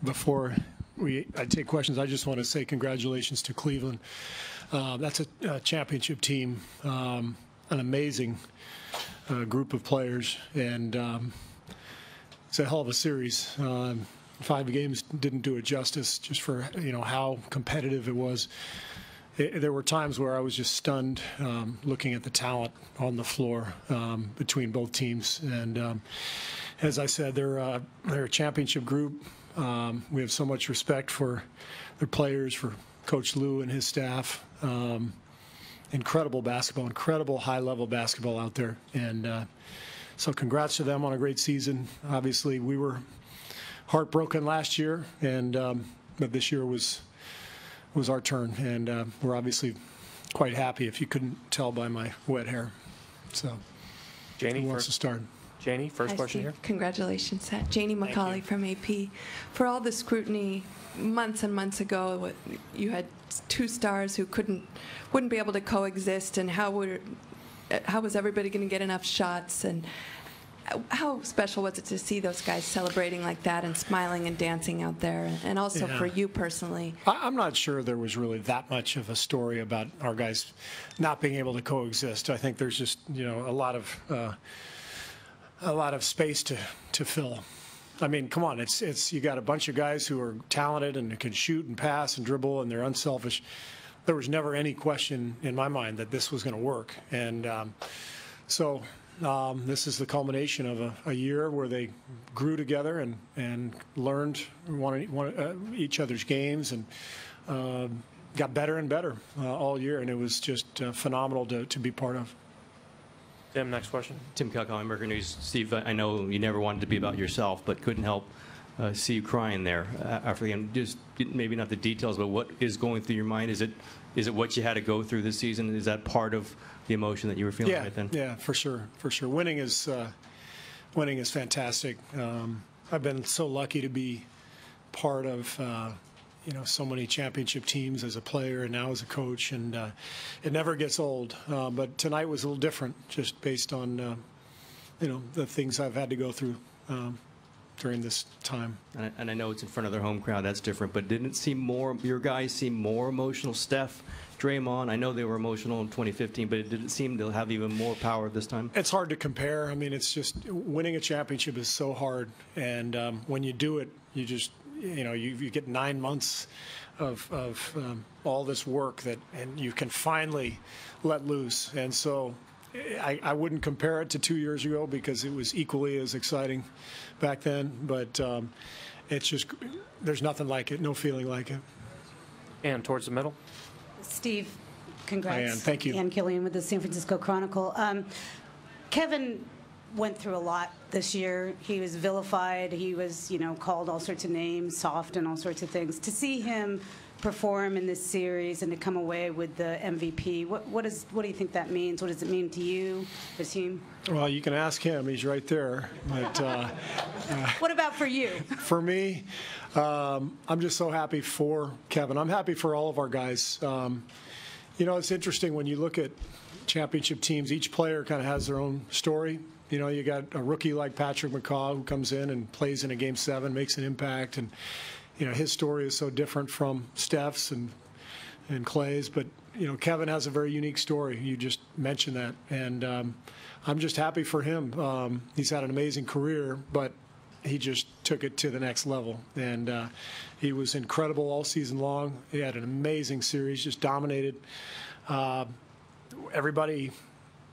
Before I take questions, I just want to say congratulations to Cleveland. That's a championship team, an amazing group of players, and it's a hell of a series. 5 games didn't do it justice, just for how competitive it was. There were times where I was just stunned looking at the talent on the floor between both teams. And as I said, they're a championship group. We have so much respect for their players, for Coach Lou and his staff. Incredible basketball, incredible high-level basketball out there. And so congrats to them on a great season. Obviously, we were heartbroken last year, and but this year was our turn, and we're obviously quite happy, if you couldn't tell by my wet hair. So, Janie, who wants to start? Janie, first question Steve. here. Congratulations, Janie McCauley from AP. For all the scrutiny months and months ago, you had 2 stars who wouldn't be able to coexist, and how was everybody going to get enough shots? And how special was it to see those guys celebrating like that and smiling and dancing out there? And also for you personally. I'm not sure there was really that much of a story about our guys not being able to coexist. I think there's just a lot of space to fill. I mean, come on, it's you got a bunch of guys who are talented and can shoot and pass and dribble, and they're unselfish. There was never any question in my mind that this was going to work, and so. This is the culmination of a year where they grew together and learned each other's games, and got better and better all year, and it was just phenomenal to be part of. Tim, next question. Tim Kelko, American News. Steve, I know you never wanted to be about yourself, but couldn't help see you crying there after the game. Just maybe not the details, but what is going through your mind? Is it what you had to go through this season? Is that part of the emotion that you were feeling right then? Yeah, for sure. Winning is fantastic. I've been so lucky to be part of so many championship teams as a player and now as a coach, and it never gets old. But tonight was a little different, just based on the things I've had to go through during this time. And I know it's in front of their home crowd, that's different, but didn't it seem your guys seem more emotional? Steph, Draymond, I know they were emotional in 2015, but it didn't seem to have even more power this time. It's hard to compare. I mean, it's just winning a championship is so hard, and when you do it, you just you get 9 months of all this work and you can finally let loose. And so I wouldn't compare it to 2 years ago because it was equally as exciting back then, but it's just, there's nothing like it, no feeling like it. And towards the middle. Steve, congrats. Ann, thank you. Ann Killian with the San Francisco Chronicle. Kevin went through a lot this year. He was vilified. He was, called all sorts of names, soft and all sorts of things. To see him perform in this series and to come away with the MVP, what do you think that means? What does it mean to you, the team? Well, you can ask him. He's right there. But what about for you? For me, I'm just so happy for Kevin. I'm happy for all of our guys. It's interesting when you look at championship teams, each player kind of has their own story. You got a rookie like Patrick McCaw who comes in and plays in a Game 7, makes an impact, and his story is so different from Steph's and Clay's. But Kevin has a very unique story. You just mentioned that, and I'm just happy for him. He's had an amazing career, but he just took it to the next level, and he was incredible all season long. He had an amazing series, just dominated. Everybody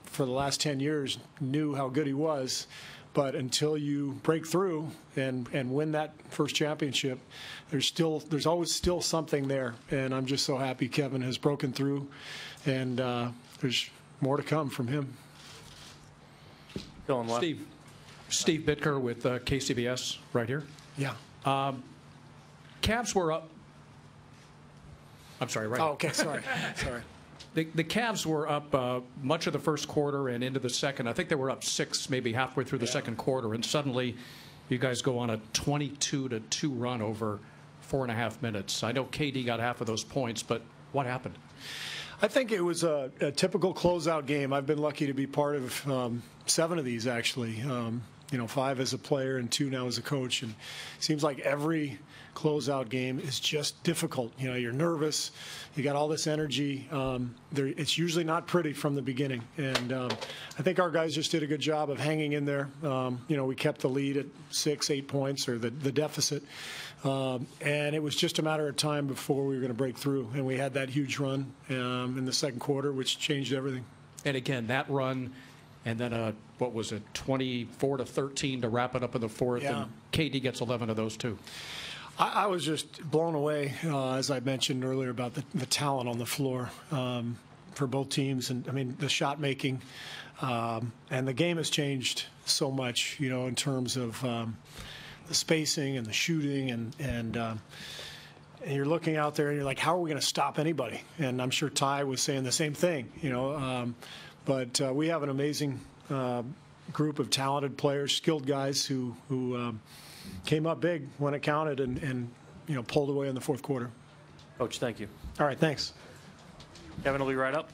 for the last 10 years knew how good he was, but until you break through and win that first championship, there's always still something there, and I'm just so happy Kevin has broken through, and there's more to come from him. Going left. Steve Bitker with KCBS right here. Yeah. Cavs were up. I'm sorry, right. Oh, okay, sorry. The Cavs were up much of the first quarter and into the second. I think they were up 6, maybe halfway through the second quarter, and suddenly you guys go on a 22-2 run over 4.5 minutes. I know KD got half of those points, but what happened? I think it was a typical closeout game. I've been lucky to be part of 7 of these, actually. 5 as a player and 2 now as a coach. And it seems like every closeout game is just difficult. You're nervous. You got all this energy. It's usually not pretty from the beginning. And I think our guys just did a good job of hanging in there. We kept the lead at 6-8 points, or the deficit. And it was just a matter of time before we were going to break through. And we had that huge run in the second quarter, which changed everything. And again, that run, and then what was it, 24-13 to wrap it up in the fourth, Yeah. and KD gets 11 of those too. I was just blown away, as I mentioned earlier, about the talent on the floor for both teams. And, I mean, the shot making. And the game has changed so much, in terms of the spacing and the shooting. And you're looking out there and you're like, how are we going to stop anybody? And I'm sure Ty was saying the same thing, But we have an amazing group of talented players, skilled guys who came up big when it counted and pulled away in the fourth quarter. Coach, thank you. All right, thanks. Kevin will be right up.